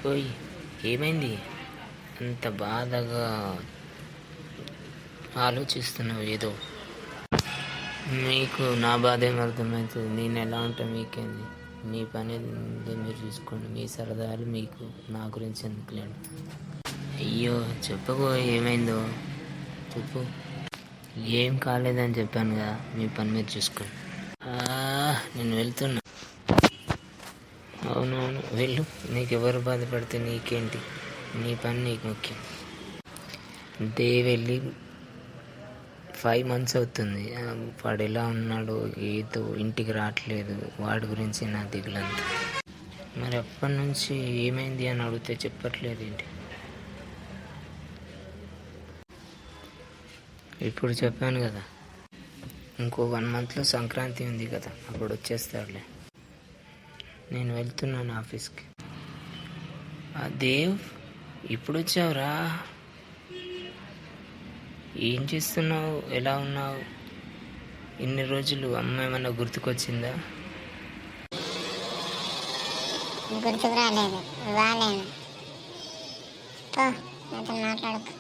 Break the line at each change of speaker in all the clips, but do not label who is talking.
ఓయ్, ఏమైంది? అంత బాధగా ఆలోచిస్తున్నావు ఏదో. మీకు నా బాధ ఏం అర్థమవుతుంది? నేను ఎలా ఉంటా మీకేంది? మీ పని ఏదో మీరు చూసుకోండి, మీ సరదాలు మీకు, నా గురించి ఎందుకులేండి. అయ్యో చెప్పకు, ఏమైందో చెప్పు. ఏం కాలేదని చెప్పాను కదా, మీ పని మీరు చూసుకోండి. నేను వెళ్తున్నా. అవునవును వెళ్ళు, నీకు ఎవరు బాధపడితే నీకేంటి? నీ పని నీకు ముఖ్యం. డే వెళ్ళి 5 months అవుతుంది. వాడు ఎలా ఉన్నాడో ఏదో, ఇంటికి రావట్లేదు, వాడి గురించి నా దిగులంతా. మరి అప్పటి నుంచి ఏమైంది అని అడిగితే చెప్పట్లేదు ఏంటి? ఇప్పుడు చెప్పాను కదా, ఇంకో 1 monthలో సంక్రాంతి ఉంది కదా, అప్పుడు వచ్చేస్తాడులే. నేను వెళ్తున్నాను ఆఫీస్కి. దేవ్, ఇప్పుడు వచ్చావురా? ఏం చేస్తున్నావు? ఎలా ఉన్నావు? ఇన్ని రోజులు అమ్మ ఏమన్నా గుర్తుకొచ్చిందా?
గుర్తుకు రాలేదు, రాలేను. మాట్లాడుకో.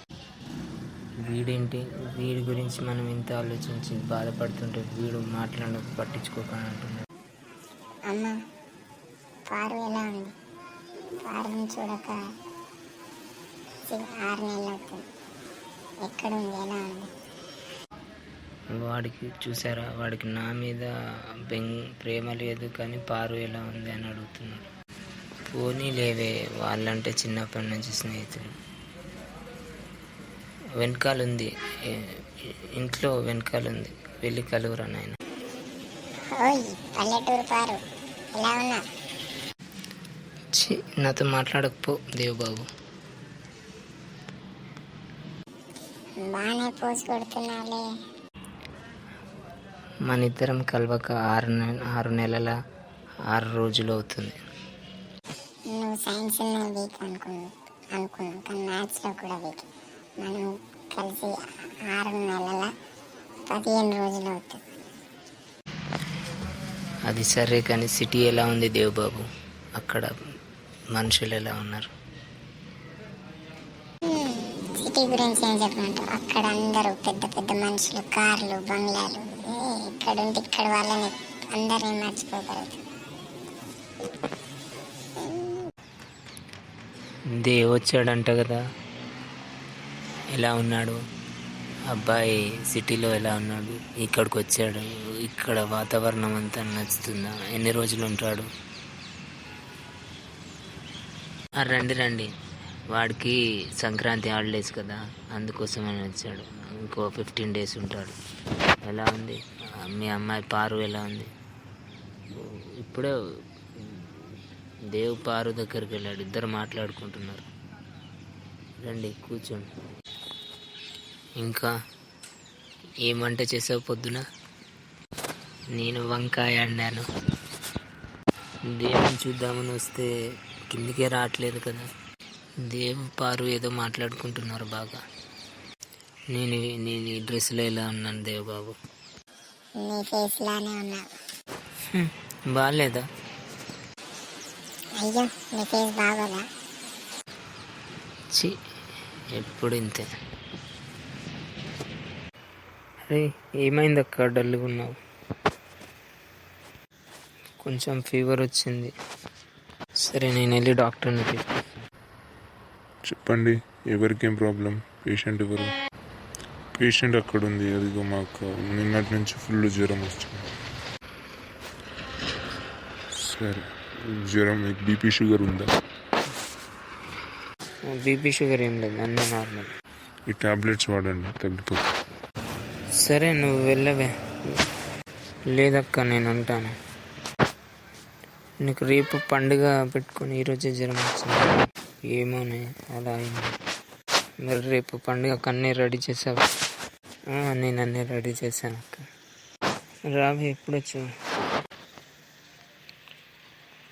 వీడేంటి, వీడి గురించి మనం ఇంత ఆలోచించి బాధపడుతుంటే వీడు మాట్లాడక పట్టించుకోకుండా అంటున్నాడు.
అమ్మ పారు ఎలా ఉంది? పారుని చూడక 6 నెలలు అవుతుంది. ఎక్కడుంది? ఎలా ఉంది?
వాడికి చూసారా, వాడికి నా మీద ప్రేమ లేదు, కానీ పారు ఎలా ఉంది అని అడుగుతున్నాడు. పోనీ లేవే, వాళ్ళంటే చిన్నప్పటి నుంచి స్నేహితులు. వెనకాలుంది, ఇంట్లో వెనకాలుంది, వెళ్ళి కలువురా నాయన.
పల్లెటూరు పారు ఎలా ఉన్నా?
నాతో మాట్లాడకపో దేవబాబు.
బాగానే పోసి కొడుతున్నాలే.
మన ఇద్దరం కలవక 6 నెలల 6 రోజులు అవుతుంది.
నువ్వు సైన్స్ వీక్ అనుకున్నావు, కానీ మ్యాథ్స్లో కూడా వీక్. మనం కలిసి 6 నెలల 15 రోజులు అవుతుంది.
అది సరే, కానీ సిటీ ఎలా ఉంది దేవబాబు? అక్కడ మనుషులు ఎలా ఉన్నారు?
సిటీ గురించి ఏం చెప్పమంటావు? అక్కడ అందరూ పెద్ద పెద్ద మనుషులు, కార్లు, బంగ్లాలు. ఇక్కడుంటే ఇక్కడ వాళ్ళని అందరినీ మర్చిపోగలుగుతాం.
దేవ్ వచ్చాడంట కదా, ఎలా ఉన్నాడు అబ్బాయి? సిటీలో ఎలా ఉన్నాడు? ఇక్కడికి వచ్చాడు, ఇక్కడ వాతావరణం అంతా నచ్చుతుందా? ఎన్ని రోజులు ఉంటాడు? రండి, వాడికి సంక్రాంతి హాలిడేస్ కదా, అందుకోసమని వచ్చాడు. ఇంకో 15 days ఉంటాడు. ఎలా ఉంది మీ అమ్మాయి పారు? ఎలా ఉంది? ఇప్పుడే దేవ్ పారు దగ్గరికి వెళ్ళాడు, ఇద్దరు మాట్లాడుకుంటున్నారు. రండి కూర్చోండి. ఇంకా ఏం వంట చేసావు పొద్దున? నేను వంకాయ వండాను. దేవుని చూద్దామని వస్తే కిందికే రావట్లేదు కదా. దేవ్ పారు ఏదో మాట్లాడుకుంటున్నారు బాగా. నేను ఈ డ్రెస్లో ఎలా ఉన్నాను దేవ్ బాబు? బాగాలేదా?
అయ్యో, నీ ఫేస్ బాగోదా?
ఎప్పుడు ఇంతే. అరే ఏమైంది అక్క, డల్గా ఉన్నావు? కొంచెం ఫీవర్ వచ్చింది. సరే నేను వెళ్ళి డాక్టర్ని తీసుకొస్తాను.
చెప్పండి, ఎవరికేం ప్రాబ్లం? పేషెంట్ ఎవరు? పేషెంట్ అక్కడ ఉంది, అదిగో. మాకు నిన్నటి నుంచి ఫుల్ జ్వరం వస్తుంది. సరే, జ్వరం, బీపీ షుగర్ ఉందా?
బీపీ షుగర్ ఏం లేదు, అన్నీ నార్మల్.
ఈ టాబ్లెట్స్ వాడండి, తగ్గిపోతుంది.
సరే నువ్వు వెళ్ళవే. లేదక్క నేను ఉంటాను. నీకు రేపు పండుగ పెట్టుకొని ఈరోజే జ్వరం వచ్చింది. ఏమోనే అలా అయింది. మరి రేపు పండుగ అన్నీ రెడీ చేసావు? నేను అన్నీ రెడీ చేశాను అక్క. రావి ఎప్పుడు వచ్చావు?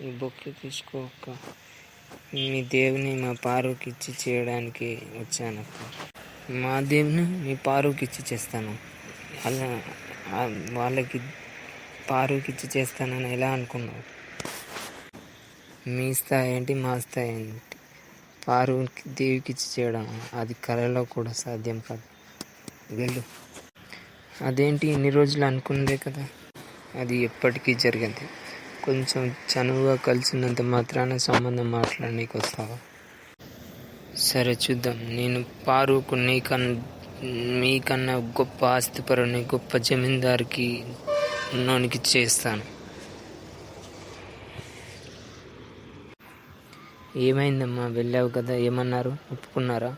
ఈ బొక్కే తీసుకో అక్క. మీ దేవుని మా పారుకి ఇచ్చి చేయడానికి వచ్చాను అక్క. మా దేవుని మీ పారుకి ఇచ్చి చేస్తాను. అలా వాళ్ళకి పారుకి ఇచ్చి చేస్తానని ఎలా అనుకున్నావు? మీ స్థాయి ఏంటి, మా స్థాయి ఏంటి? పారుకి దేవికి ఇచ్చి చేయడం అది కళలో కూడా సాధ్యం కాదు. వెళ్ళు. అదేంటి ఇన్ని రోజులు అనుకున్నదే కదా, అది ఎప్పటికీ జరిగింది. కొంచెం చనువుగా కలిసినంత మాత్రాన సంబంధం మాట్లాడనీకి వస్తావా? సరే చూద్దాం. నేను పారుకు మీకన్నా గొప్ప ఆస్తిపరుని, గొప్ప జమీందారికి ఉన్నోనికి చేస్తాను. ఏమైందమ్మా, వెళ్ళావు కదా, ఏమన్నారు? ఒప్పుకున్నారా?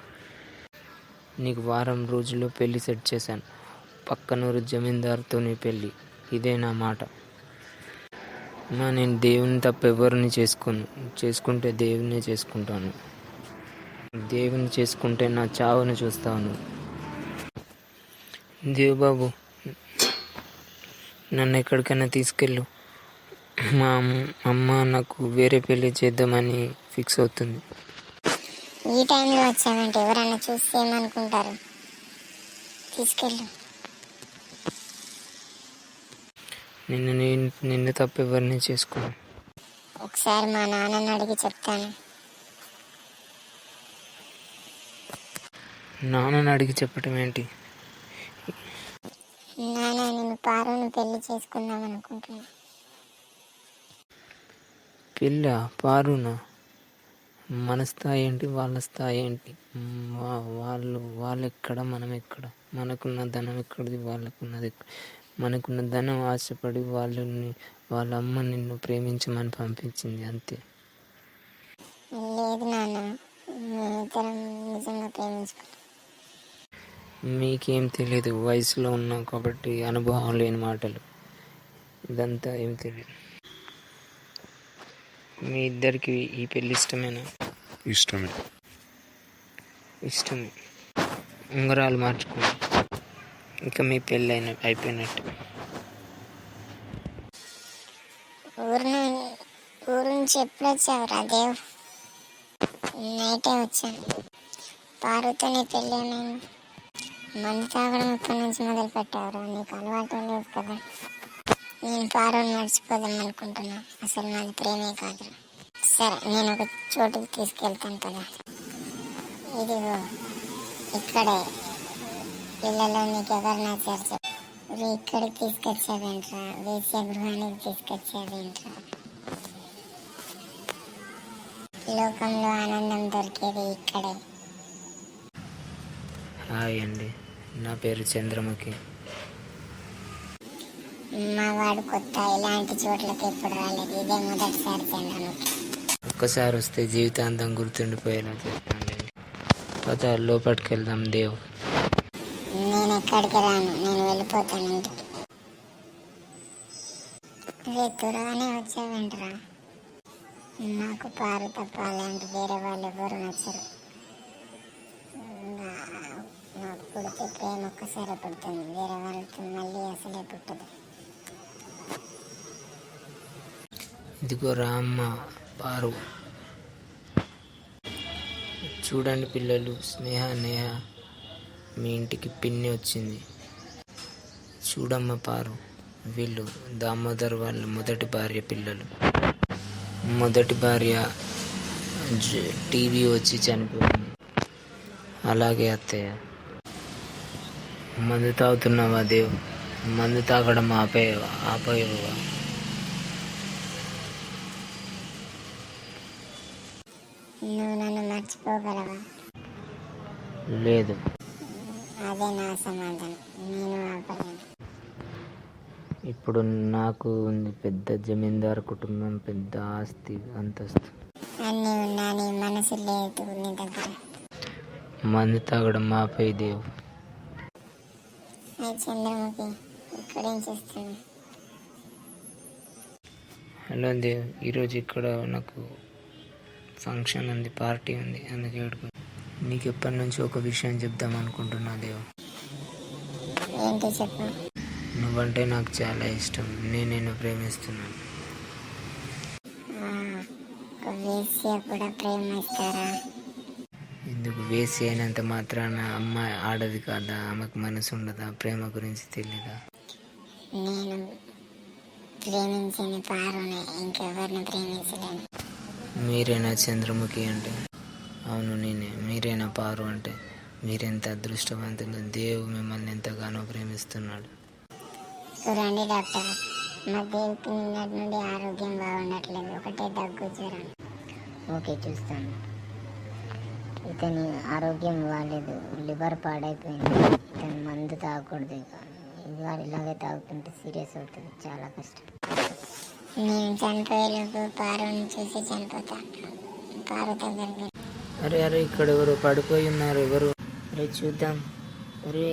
నీకు వారం రోజుల్లో పెళ్లి సెట్ చేశాను. పక్కనూరు జమీందారుతో నీ పెళ్ళి. ఇదే నా మాట. అమ్మా, నేను దేవుని తప్ప ఎవరిని చేసుకోను. చేసుకుంటే దేవుణ్ణే చేసుకుంటాను. దేవుని చేసుకుంటే నా చావుని చూస్తాను. దేవబాబు, నన్ను ఎక్కడికైనా తీసుకెళ్ళు. మా అమ్మ నాకు వేరే పెళ్లి చేద్దామని ఫిక్స్ అవుతుంది.
ఈ టైంలో వచ్చావంటే ఎవరన్నా చూస్తే ఏమనుకుంటారు? తీసుకెళ్ళు.
నిన్ను తప్ప ఎవరిని చేసుకోను.
ఒకసారి మా నాన్నని అడిగి చెప్తాను.
నాన్నని అడిగి చెప్పటం ఏంటి?
నాన్న, నేను పారుని పెళ్లి చేసుకుందాం అనుకుంటున్నా.
పిల్ల పారునా? మన స్థాయి ఏంటి, వాళ్ళ స్థాయి ఏంటి? వాళ్ళు ఎక్కడ, మనం ఎక్కడ? మనకున్న ధనం ఎక్కడిది, వాళ్ళకున్నది ఎక్కడ? మనకున్న ధనం ఆశపడి వాళ్ళ అమ్మ నిన్ను ప్రేమించమని పంపించింది, అంతే.
లేదు నాన్న, మేమిద్దరం నిజంగా ప్రేమించుకుంటాం.
మీకేం తెలియదు, వయసులో ఉన్నాం కాబట్టి అనుభవం లేని మాటలు. ఇదంతా ఏం తెలియదు. మీ ఇద్దరికి ఈ పెళ్ళి ఇష్టమేనా?
ఇష్టమే.
ఇష్టమే. ఉంగరాలు మార్చుకోండి, ఇంకా మీ పెళ్ళి అయిపోయినట్టు.
ఊరు నుంచి ఎప్పుడు వచ్చావురా దేవ్? నైటే వచ్చాను. పారుతోనే పెళ్ళి ఏమైంది? మందు తాగడం ఎక్కడి నుంచి మొదలు పెట్టావురా? నీకు అలవాటు లేదు కదా. నేను పారుని మర్చిపోదాం అనుకుంటున్నా. అసలు నాది ప్రేమే కాదురా. సరే, నేను ఒక చోటుకి తీసుకెళ్తాను కదా. ఇదిగో ఇక్కడే. ఇళ్ళలో నీకు ఎవరు నచ్చారు? ఇక్కడికి తీసుకొచ్చేదేంట్రా? వేసే గృహానికి తీసుకొచ్చేదేంట్రా? లోకంలో ఆనందం దొరికేది ఇక్కడే.
హాయ్ అండి, నా పేరు చంద్రముఖి.
మా వాడు కొత్త, ఇలాంటి చోట్లకి ఎప్పుడు రాలేదు. ఇదే మొదటిసారి చంద్రముఖి.
ఒక్కసారి వస్తే జీవితాంతం గుర్తుండిపోయేలా చేస్తానండి. పద లోపలికి వెళ్దాం దేవ్.
నేను ఎక్కడికి రాను, నేను వెళ్ళిపోతాను ఇంటికి. రే, త్వరగానే వచ్చావేంట్రా? నాకు పారు తప్ప అలాంటి వేరే వాళ్ళు ఎవరు నచ్చరు. నాకు పుడితే ప్రేమ ఒక్కసారి పుడుతుంది, వేరే వాళ్ళతో మళ్ళీ అసలే పుట్టదు.
ఇదిగో రామ్మ పారు. చూడండి పిల్లలు, నేహ మీ ఇంటికి పిన్ని వచ్చింది. చూడమ్మ పారు, వీళ్ళు దామోదర్ వాళ్ళ మొదటి భార్య పిల్లలు. మొదటి భార్య టీవీ వచ్చి చనిపోయింది. అలాగే అత్తయ్య. మందు తాగుతున్నావా దేవ్? మందు తాగడం ఆపేవా?
నువ్వు నన్ను మర్చిపోగలవా?
లేదు.
అదే నా సమాధానం. నేను ఆపలేను.
ఇప్పుడు నాకు ఉంది పెద్ద జమీందారు కుటుంబం, పెద్ద ఆస్తి, అంతస్తు.
అన్నీ ఉన్నా నీ మనసు లేదు నీ దగ్గర.
మందు తాగడం ఆపేయి దేవ్.
చంద్రముఖి, ఇక్కడేం చేస్తాను?
హలో దేవ్, ఈరోజు ఇక్కడ నాకు ఫంక్షన్ ఉంది, పార్టీ ఉంది, అందుకే నీకు ఎప్పటి నుంచి ఒక విషయం చెప్దాం అనుకుంటున్నా దేవ్.
ఏంటి చెప్పు?
నువ్వంటే నాకు చాలా ఇష్టం. నేను ప్రేమిస్తున్నాను.
ఒక వేశ్య కూడా ప్రేమిస్తారా?
ఎందుకు? వేసి అయినంత మాత్రాన అమ్మాయి ఆడది కాదా? ఆమెకు మనసు ఉండదా? ప్రేమ గురించి తెలీదా?
నేను ప్రేమించిన పారునే, ఇంకెవరిని ప్రేమించలేను.
మీరేనా చంద్రముఖి అంటే? అవును నేనే. మీరేనా పారు అంటే? మీరెంత అదృష్టవంతులు. దేవు మిమ్మల్ని ఎంతగానో ప్రేమిస్తున్నాడు.
చూడండి డాక్టర్, మా దేవుకి నిన్నటి నుండి ఆరోగ్యం బాగుండట్లేదు. ఒకటే దగ్గు, జ్వరం. ఓకే, చూస్తాను. ఇతని ఆరోగ్యం బాగాలేదు, లివర్ పాడైపోయింది. ఇతను మందు తాగకూడదు. ఇక ఇలాగే తాగుతుంటే సీరియస్ అవుతుంది, చాలా కష్టం. నేను చనిపోయేలోపు పారుని చూసి చనిపోతాను. పారు దగ్గరికి.
అరే అరే, ఇక్కడ ఎవరు పడిపోయి ఉన్నారు? ఎవరు? అరే చూద్దాం. అరే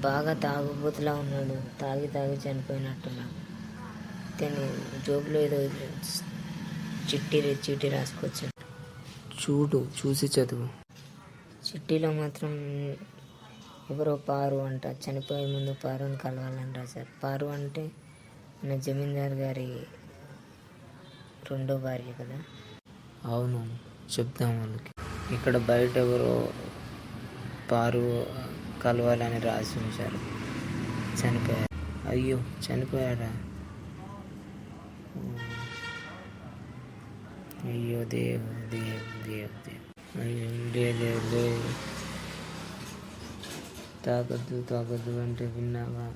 బాగా తాగుబోతులా ఉన్నాడు, తాగి తాగి చనిపోయినట్టున్నా. ఇతని జోబులో ఏదో చీటీ రాసుకొచ్చాడు. చూసి చదువు. చిట్టీలో మాత్రం ఎవరో పారు అంట, చనిపోయే ముందు పారుని కలవాలంట సార్. పారు అంటే మన జమీందార్ గారి రెండో భార్య కదా. అవును, చెప్తాం వాళ్ళకి. ఇక్కడ బయట ఎవరో పారు కలవాలని రాసి ఉంచారు. చనిపోయారు. అయ్యో, చనిపోయాడా? అయ్యో దేవ్ దేవ్ దేవ్ దేవ్. అయ్యో లేదు, తాగొద్దు అంటే విన్నావా?